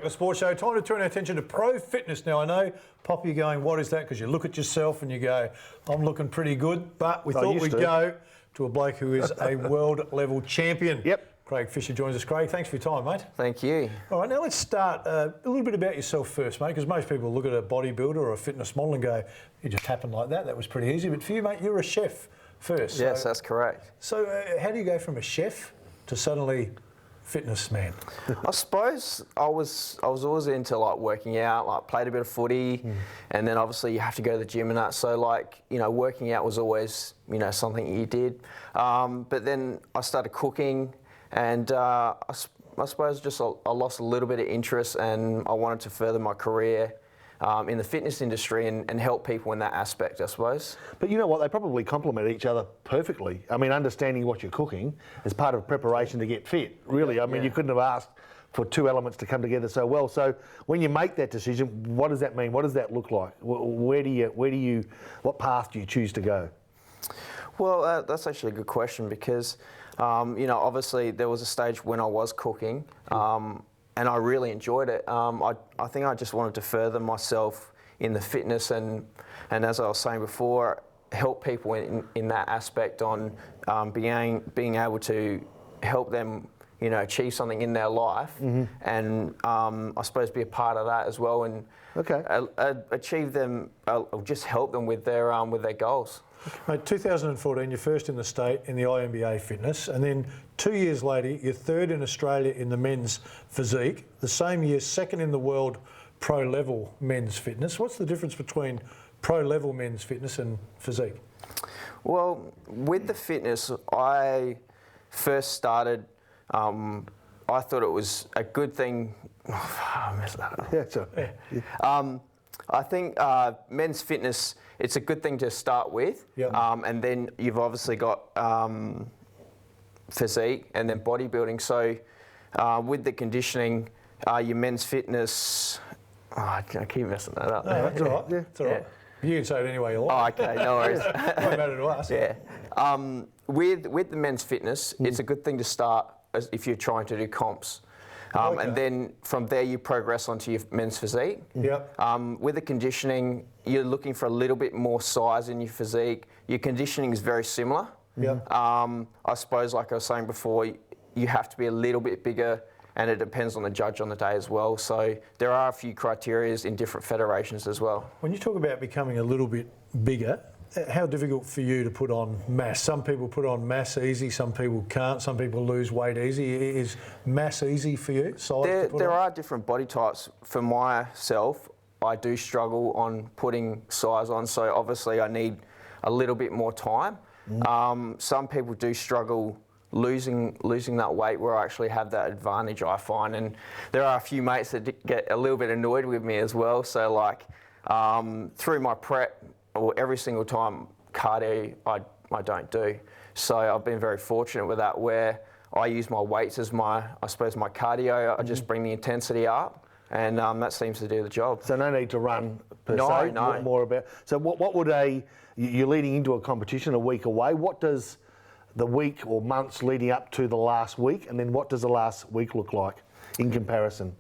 The Sports Show. Time to turn our attention to pro fitness. Now, I know, Pop, you're going, what is that? Because you look at yourself and you go, I'm looking pretty good. But we thought we'd go to a bloke who is a world-level champion. Yep. Craig Fisher joins us. Craig, thanks for your time, mate. Thank you. All right, now let's start a little bit about yourself first, mate, because most people look at a bodybuilder or a fitness model and go, it just happened like that. That was pretty easy. But for you, mate, you're a chef first. Yes, that's correct. So how do you go from a chef to suddenly fitness man? I suppose I was always into like working out, like played a bit of footy, and then obviously you have to go to the gym and that. So like, you know, working out was always, you know, something you did. But then I started cooking, and I suppose just I lost a little bit of interest, and I wanted to further my career in the fitness industry and help people in that aspect, I suppose. But you know what? They probably complement each other perfectly. I mean, understanding what you're cooking is part of preparation to get fit, really. I mean, you couldn't have asked for two elements to come together so well. So when you make that decision, what does that mean? What does that look like? What path do you choose to go? Well, that's actually a good question because, you know, obviously there was a stage when I was cooking, and I really enjoyed it. I think I just wanted to further myself in the fitness and as I was saying before, help people in that aspect on being able to help them, you know, achieve something in their life, and I suppose be a part of that as well, and achieve them, just help them with their goals. Mate, 2014, you're first in the state in the INBA fitness, and then 2 years later, you're third in Australia in the men's physique. The same year, second in the world pro-level men's fitness. What's the difference between pro-level men's fitness and physique? Well, with the fitness, I first started, I thought it was a good thing. I messed that up. Yeah, sure. I think men's fitness, it's a good thing to start with, and then you've obviously got physique and then bodybuilding. So with the conditioning, your men's fitness, I keep messing that up. No, that's all right. Yeah, it's all right. You can say it any way you like. Oh, okay, no worries. It doesn't matter to us. Yeah. With the men's fitness, it's a good thing to start if you're trying to do comps. And then from there you progress onto your men's physique. With the conditioning, you're looking for a little bit more size in your physique. Your conditioning is very similar. I suppose, like I was saying before, you have to be a little bit bigger, and it depends on the judge on the day as well. So there are a few criteria in different federations as well. When you talk about becoming a little bit bigger, how difficult for you to put on mass? Some people put on mass easy, some people can't, some people lose weight easy. Is mass easy for you? There are different body types. For myself, I do struggle on putting size on, so obviously I need a little bit more time. Some people do struggle losing that weight where I actually have that advantage, I find, and there are a few mates that get a little bit annoyed with me as well. So like through my prep, or every single time cardio I don't do. So I've been very fortunate with that, where I use my weights as my cardio. I just bring the intensity up, and that seems to do the job. So no need to run per se. No. More about. So what would you're leading into a competition a week away. What does the week or months leading up to the last week, and then what does the last week look like in comparison?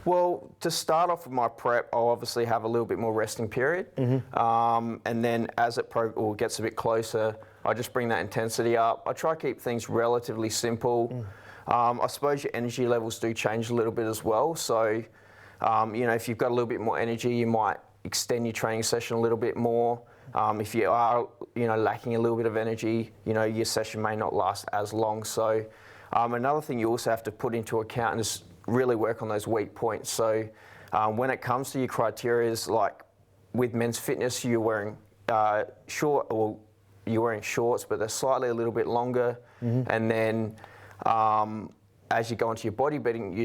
Well, to start off with my prep, I'll obviously have a little bit more resting period. And then as it gets a bit closer, I just bring that intensity up. I try to keep things relatively simple. I suppose your energy levels do change a little bit as well. So, you know, if you've got a little bit more energy, you might extend your training session a little bit more. If you are, you know, lacking a little bit of energy, you know, your session may not last as long. So, another thing you also have to put into account is really work on those weak points. So when it comes to your criteria, like with men's fitness, you're wearing you're wearing shorts, but they're slightly a little bit longer. And then as you go into your bodybuilding,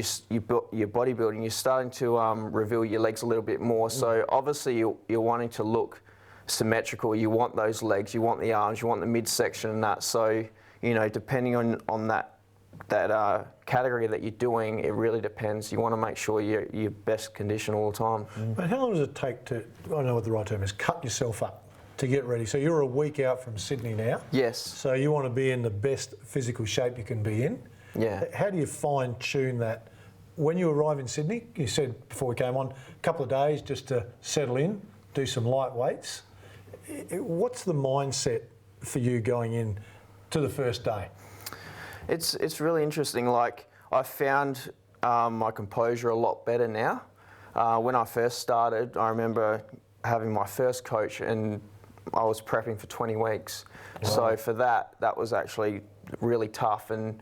you're starting to reveal your legs a little bit more. So obviously you're wanting to look symmetrical. You want those legs, you want the arms, you want the midsection and that. So, you know, depending on that category that you're doing, it really depends. You want to make sure you're best conditioned all the time. But how long does it take to, I don't know what the right term is, cut yourself up to get ready? So you're a week out from Sydney now. Yes. So you want to be in the best physical shape you can be in. Yeah. How do you fine tune that when you arrive in Sydney, you said before we came on, a couple of days just to settle in, do some light weights. What's the mindset for you going in to the first day? It's really interesting. Like, I found my composure a lot better now. When I first started, I remember having my first coach and I was prepping for 20 weeks. Wow. So for that was actually really tough. And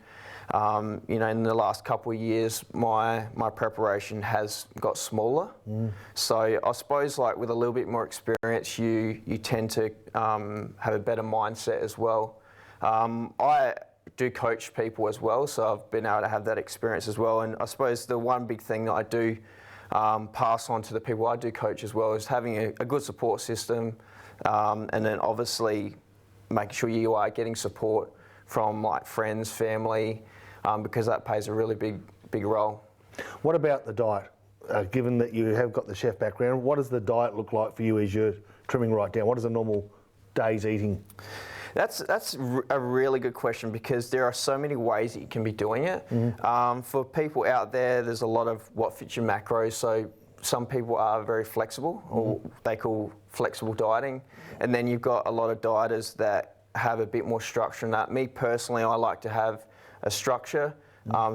you know, in the last couple of years, my preparation has got smaller. So I suppose, like, with a little bit more experience, you tend to have a better mindset as well. I do coach people as well, so I've been able to have that experience as well. And I suppose the one big thing that I do pass on to the people I do coach as well is having a good support system, and then obviously making sure you are getting support from, like, friends, family, because that plays a really big role. What about the diet? Given that you have got the chef background, what does the diet look like for you as you're trimming right down? What is a normal day's eating? That's a really good question, because there are so many ways that you can be doing it. For people out there, there's a lot of what fits your macros. So some people are very flexible, or they call flexible dieting. And then you've got a lot of dieters that have a bit more structure in that. Me personally, I like to have a structure,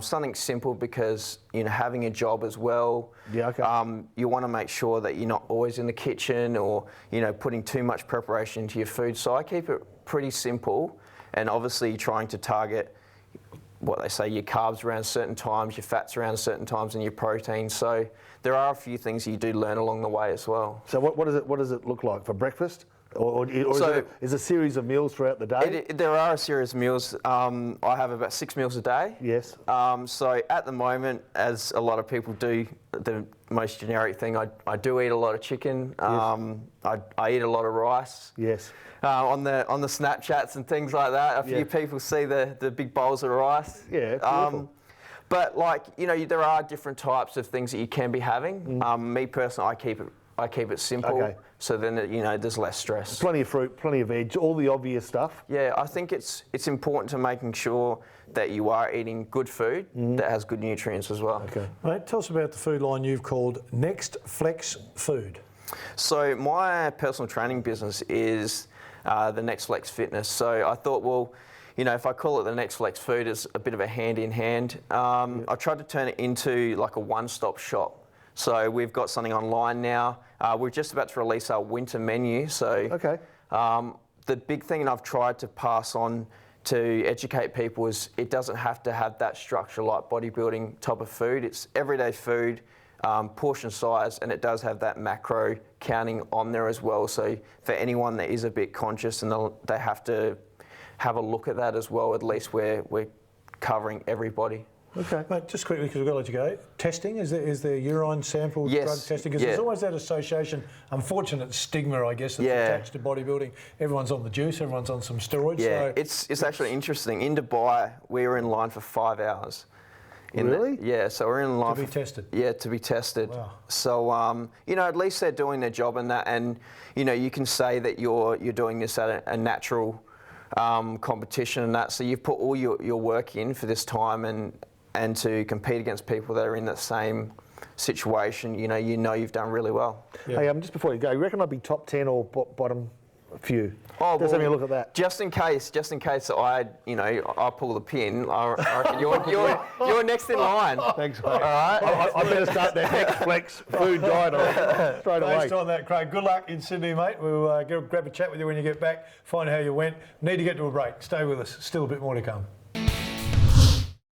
something simple, because, you know, having a job as well, you want to make sure that you're not always in the kitchen or, you know, putting too much preparation into your food. So I keep it pretty simple, and obviously trying to target what they say, your carbs around certain times, your fats around certain times, and your protein. So there are a few things you do learn along the way as well. So what does it look like for breakfast? Or is it a series of meals throughout the day? There are a series of meals. I have about 6 meals a day. Yes. So at the moment, as a lot of people do, the most generic thing, I do eat a lot of chicken. Yes. I eat a lot of rice. Yes. On the Snapchats and things like that, a few people see the big bowls of rice. Yeah, beautiful. But, like, you know, there are different types of things that you can be having. Me personally, I keep it simple, so then, you know, there's less stress. Plenty of fruit, plenty of veg, all the obvious stuff. Yeah, I think it's important to making sure that you are eating good food that has good nutrients as well. Okay. Mate, tell us about the food line you've called Next Flex Food. So my personal training business is the Next Flex Fitness. So I thought, well, you know, if I call it the Next Flex Food, it's a bit of a hand in hand. I tried to turn it into like a one-stop shop. So we've got something online now. We're just about to release our winter menu. So the big thing, and I've tried to pass on to educate people, is it doesn't have to have that structure like bodybuilding type of food. It's everyday food, portion size, and it does have that macro counting on there as well. So for anyone that is a bit conscious, and they have to have a look at that as well, at least we're covering everybody. Okay, mate, just quickly, because we've got to let you go. Testing, is there urine sample drug testing? Because there's always that association, unfortunate stigma, I guess, that's attached to bodybuilding. Everyone's on the juice, everyone's on some steroids. Yeah, so it's actually interesting. In Dubai, we were in line for 5 hours. Really? So we're in line to be tested. Yeah, to be tested. Wow. So you know, at least they're doing their job in that, and you know, you can say that you're doing this at a natural competition and that. So you've put all your work in for this time, and to compete against people that are in the same situation, you know you've done really well. Yeah. Hey, just before you go, you reckon I'd be top 10 or bottom few? Oh, just having a look at that. Just in case I pull the pin, I reckon you're next in line. Thanks, mate. All right. I better start the Next Flex Food diet straight away. Based on that, Craig, good luck in Sydney, mate. We'll grab a chat with you when you get back, find out how you went. Need to get to a break. Stay with us. Still a bit more to come.